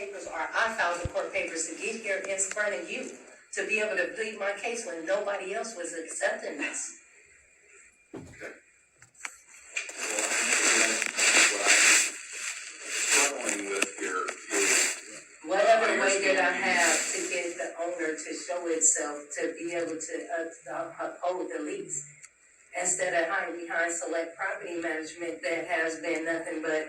papers, or I filed the court papers to get here in front of you, to be able to plead my case when nobody else was accepting this. Okay. Well, what I'm struggling with here is Whatever way that I have to get the owner to show itself, to be able to uphold the lease, instead of hiding behind Select Property Management that has been nothing but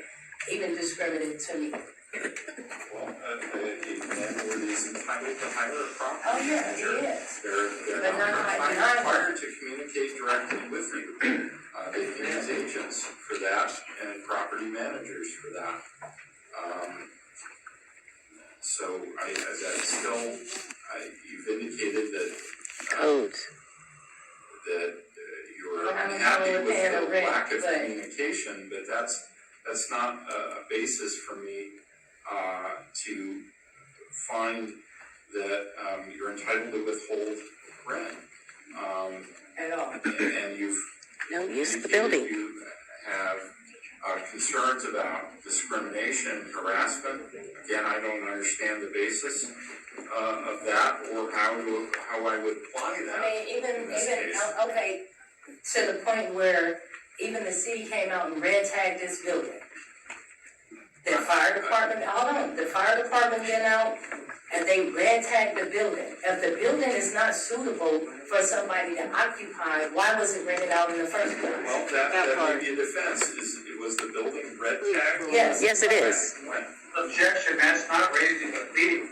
even discriminative to me. well, a landlord is entitled to hire a property Oh, yeah, manager. he is. They're But not not required to communicate directly with you. They can use agents for that and property managers for that. So that's still, you've indicated that Codes. that you're I'm unhappy going with paying the the rent, lack of but- communication, but that's not a basis for me to find that you're entitled to withhold rent. At all. And you've No use of the indicated building. you have concerns about discrimination, harassment. Again, I don't understand the basis of that or how I would apply that. I mean, in this case. okay, to the point where even the city came out and red tagged this building. The fire department, hold on, the fire department went out and they red tagged the building. If the building is not suitable for somebody to occupy, why was it rented out in the first place? Well, that may be a defense. Was the building red tagged? Yes. Yes, it is. When? Objection, that's not raised in the pleading.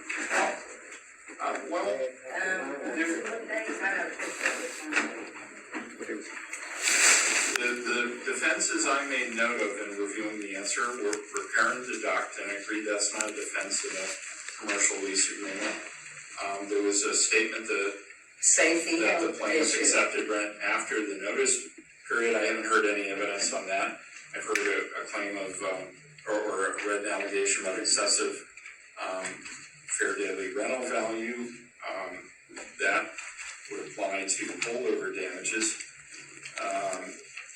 Well, the defenses I made note of in reviewing the answer were preparing to deduct, and I agree that's not a defense in a commercial lease agreement. There was a statement that Safety the and plaintiff issue. accepted rent after the notice period. I haven't heard any evidence on that. I've heard a claim of, or read an allegation about excessive fair daily rental value. That would apply to holdover damages.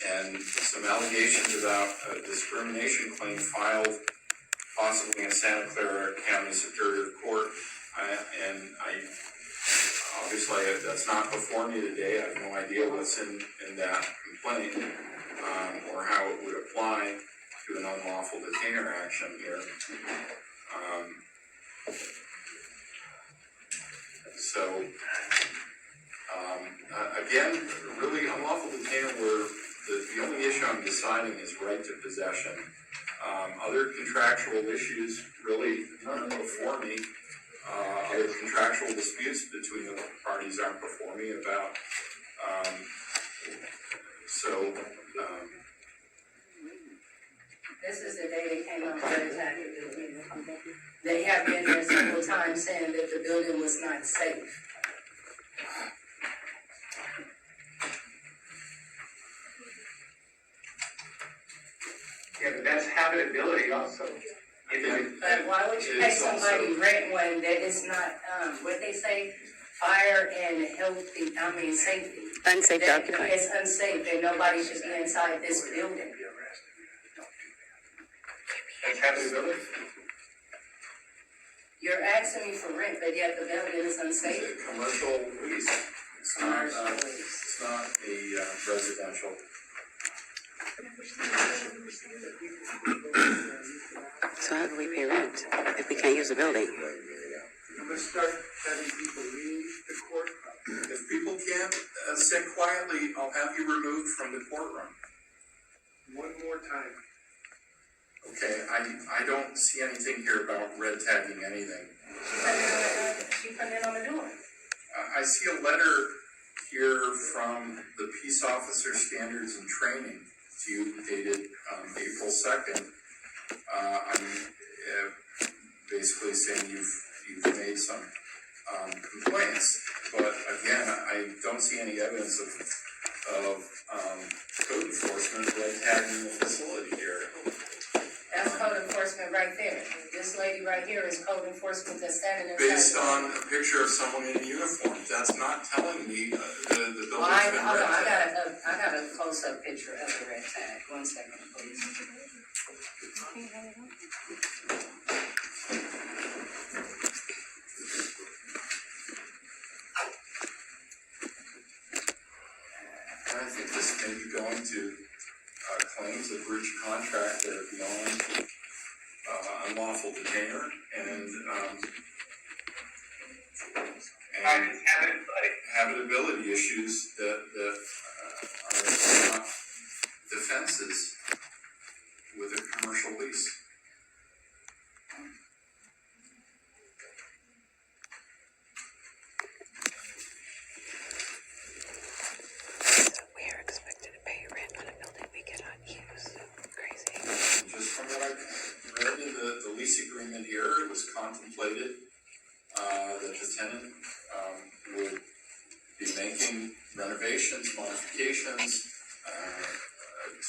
And some allegations about a discrimination claim filed possibly in Santa Clara County Superior Court. Obviously, that's not before me today. I have no idea what's in that complaint or how it would apply to an unlawful detainer action here. Again, really unlawful detainer where the only issue I'm deciding is right to possession. Other contractual issues really aren't before me. Other contractual disputes between the parties aren't before me about. This is the day they came out with red tagging the building. They have been there several times saying that the building was not safe. Yeah, but that's habitability also. But why would you pay somebody rent when that is not, what they say, fire and healthy, safety? Unsafe to That occupy. it's unsafe, that nobody should be inside this building. That's habitability. You're asking me for rent, but yet the building is It's unsafe. a commercial lease. It's not a residential. So how do we pay rent if we can't use the building? I'm gonna start having people leave the court. If people can't sit quietly, I'll have you removed from the courtroom. One more time. Okay, I don't see anything here about red tagging anything. She put it on the door. I see a letter here from the Peace Officer Standards and Training to you dated April 2nd. I'm basically saying you've made some complaints, but again, I don't see any evidence of code enforcement red tagging the facility here. That's code enforcement right there. This lady right here is code enforcement that's standing inside. Based on a picture of someone in uniform, that's not telling me the building's Well, been hold on, red tagged. I got a close-up picture of the red tag. 1 second, please. to claims of breach of contract that are beyond unlawful detainer and habitability issues that are not defenses with a commercial lease. We are expected to pay rent on a building we cannot use. Crazy. And just from what I read in the lease agreement here, it was contemplated that the tenant would be making renovations, modifications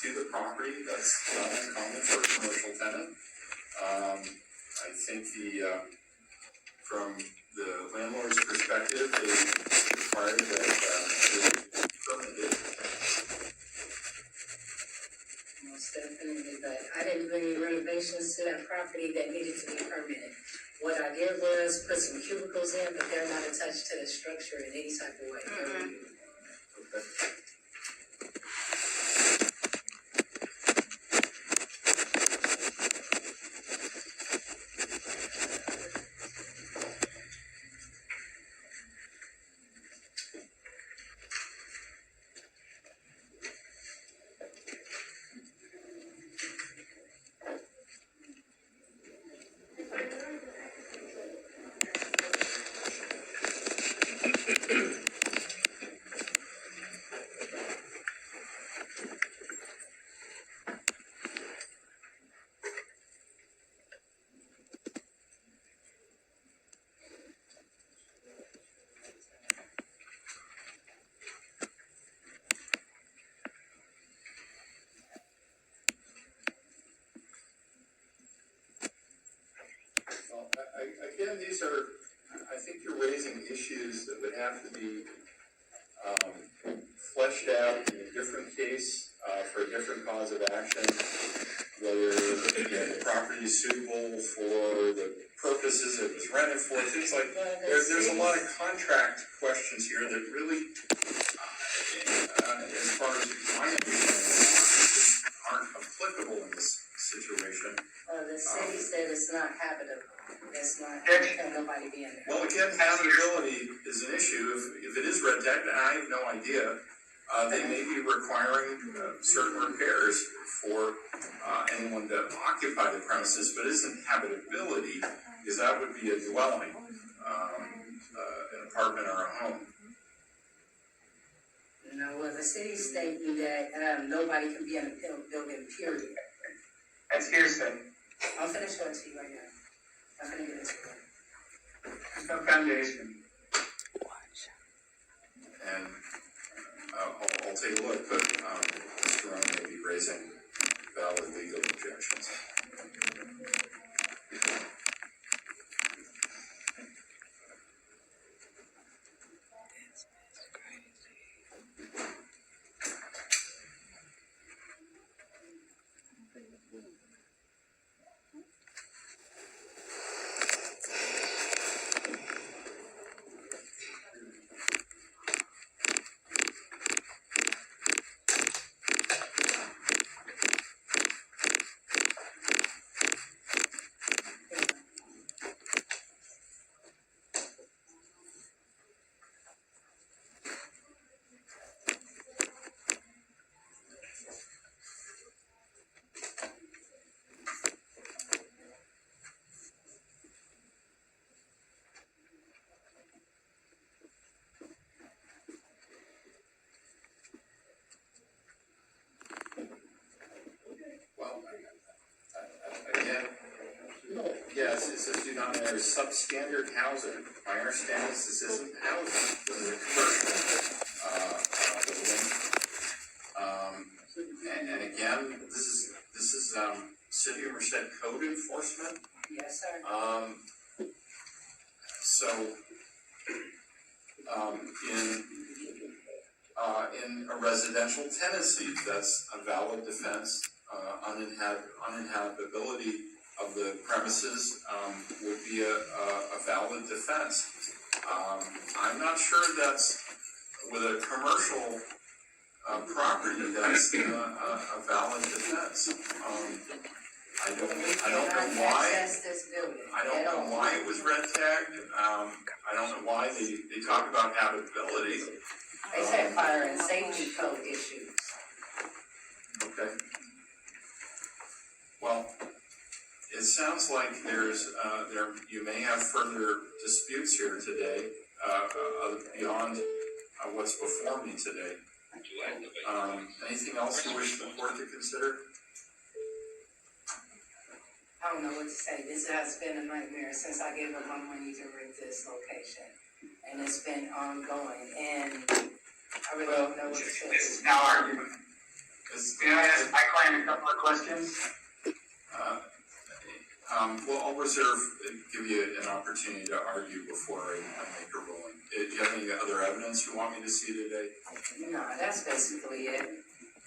to the property. That's not uncommon for a commercial tenant. I think from the landlord's perspective, they required that it be permitted. Most definitely, but I didn't do any renovations to that property that needed to be permitted. What I did was put some cubicles in, but they're not attached to the structure in any type of way. Okay. Well, again, these are, I think you're raising issues that would have to be fleshed out in a different case for a different cause of action, whether the property is suitable for the purposes it was rented for, things like that. There's a lot of contract questions here that really, as far as my understanding, aren't applicable in this situation. The city said it's not habitable. It's not, can nobody be in there. Well, again, habitability is an issue. If it is red tag, and I have no idea, they may be requiring certain repairs for anyone to occupy the premises, but isn't habitability, because that would be a dwelling, an apartment or a home. No, well, the city's stating that nobody can be in a building, period. That's hearsay. I'll finish what to you right now. I'm gonna get into it. There's no foundation. Watch. And I'll take a look, but Mr. Rowan may be raising valid legal objections. Again, yes, it says do not enter substandard housing. My understanding is this isn't housing, this is a commercial building. And again, this is City of Merced code enforcement. Yes, sir. So, in a residential tenancy, that's a valid defense. Uninhabitability of the premises would be a valid defense. I'm not sure that's with a commercial property, that's a valid defense. I don't know why. Access this building. I don't know why it was red tagged. I don't know why they talk about habitability. They said fire and safety code issues. Okay. Well, it sounds like you may have further disputes here today, beyond what's before me today. Anything else you wish the court to consider? I don't know what to say. This has been a nightmare since I gave up my money to rent this location. And it's been ongoing, and I really don't know what to say. This is now argument. May I ask my client a couple of questions? Well, I'll reserve, give you an opportunity to argue before I make a ruling. Do you have any other evidence you want me to see today? No, that's basically it.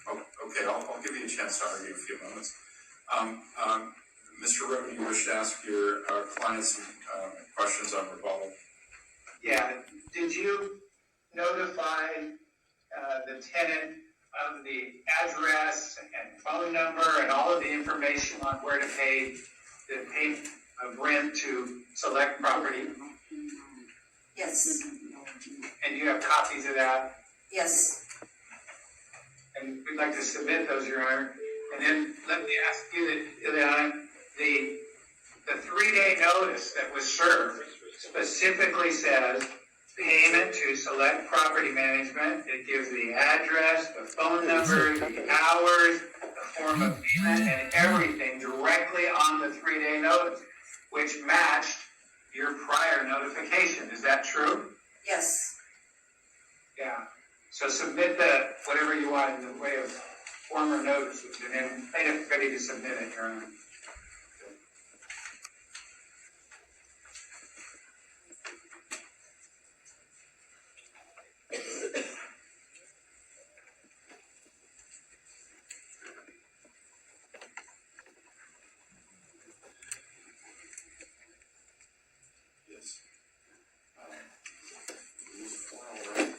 Oh, okay, I'll give you a chance to argue in a few moments. Mr. Rubin, you wish to ask your client some questions on rebuttal? Yeah, did you notify the tenant of the address and phone number and all of the information on where to pay the payment of rent to Select Property? Yes, And you have copies of that? yes. And we'd like to submit those, Your Honor. And then let me ask you that the 3-day notice that was served specifically says payment to Select Property Management. It gives the address, the phone number, the hours, the form of payment, and everything directly on the 3-day notice, which matched your prior notification. Is that true? Yes. Yeah. So submit whatever you want in the way of former notices, and then make it ready to submit it, Your Honor. Yes. These four all right?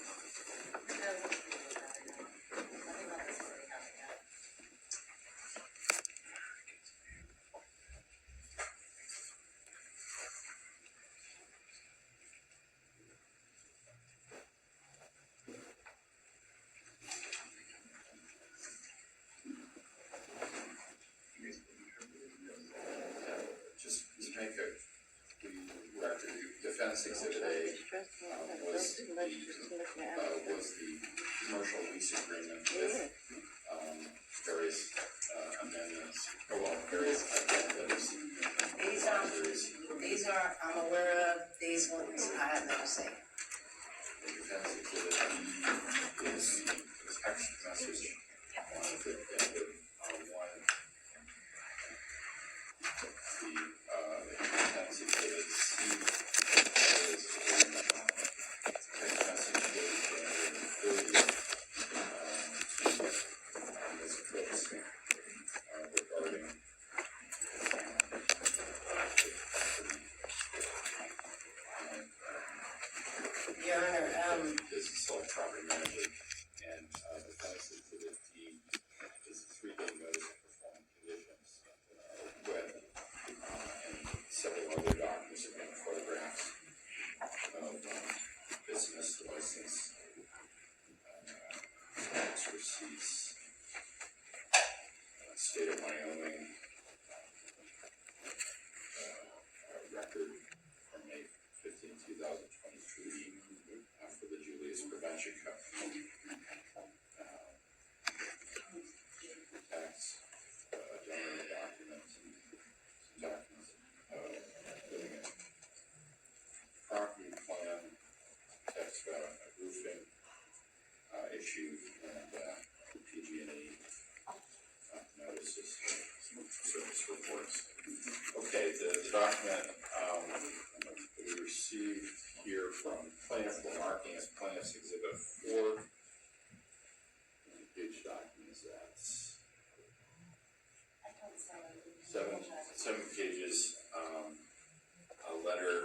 Just make a record, defense exhibit A was the commercial lease agreement with various amendments, various addendums. These are, I'm aware of, these ones I have never seen. The defense exhibit B is text message on the addendum one. The defense exhibit C is text message dated January 30th. Ms. Brooks regarding Your Honor, this is Select Property Manager, and defense exhibit D is 3-day notice of performance conditions with and several other documents and photographs of business license, tax receipts, state of Wyoming, record from May 15, 2023 for the Julius Prevention Company. Tax, donor documents and some documents, living in property plan, text about a roofing issue, and PG&E notices, service reports. Okay, the document we received here from plaintiff, we're marking as plaintiff's exhibit 4. Page document is that. Seven pages, a letter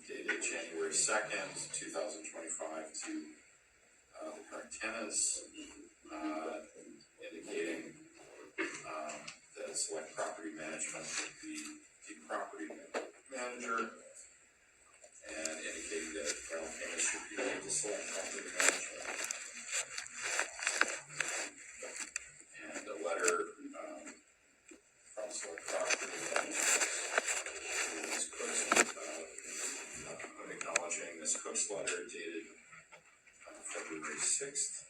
dated January 2nd, 2025 to the current antennas, indicating, that Select Property Management would be the property manager, and indicating that rental payments should be made to Select Property Management. And a letter, from Select Property Management to Ms. Cook's, acknowledging Ms. Cook's letter dated February 6th.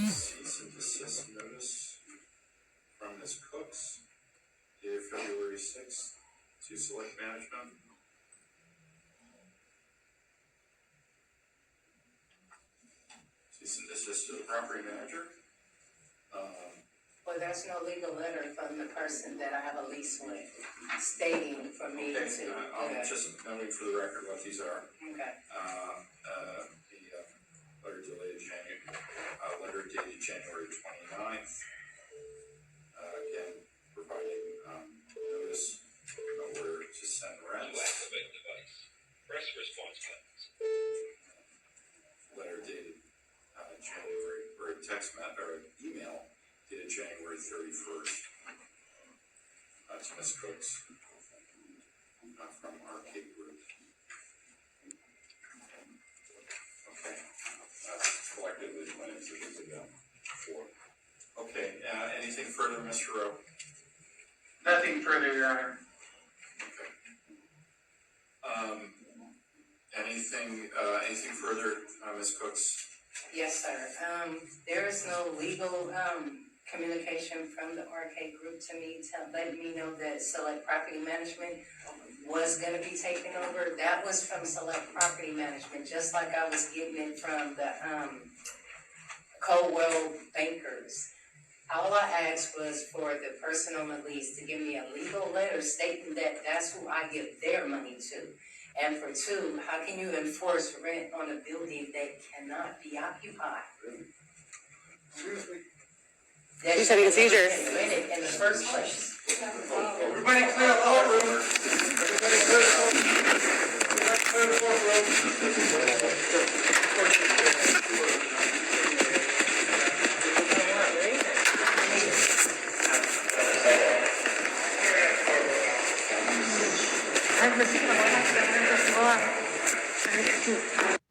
Cease and desist notice from Ms. Cook's dated February 6th to Select Management. Cease and desist to the property manager. Well, there's no legal letter from the person that I have a lease with stating for me to. Okay, I'm just noting for the record what these are. Okay, The letter dated January 29th. Again, providing, notice of where to send rents. Activate device. Press response buttons. Letter dated, January, or email dated January 31st. To Ms. Cooks, from Arcade Group. Okay, that's collectively 26 ago. Okay, anything further, Mr. Rowe? Nothing further, Your Honor. Anything further, Ms. Cooks? yes, sir. There is no legal, communication from the Arcade Group to me, letting me know that Select Property Management was gonna be taken over. That was from Select Property Management, just like I was getting it from the, Coldwell Bankers. All I asked was for the person on the lease to give me a legal letter stating that that's who I give their money to. And for two, how can you enforce rent on a building that cannot be occupied? Seriously? That She's having a seizure. rented in the first place. Everybody clear the courtroom. Everybody clear the courtroom. Clear the courtroom. I'm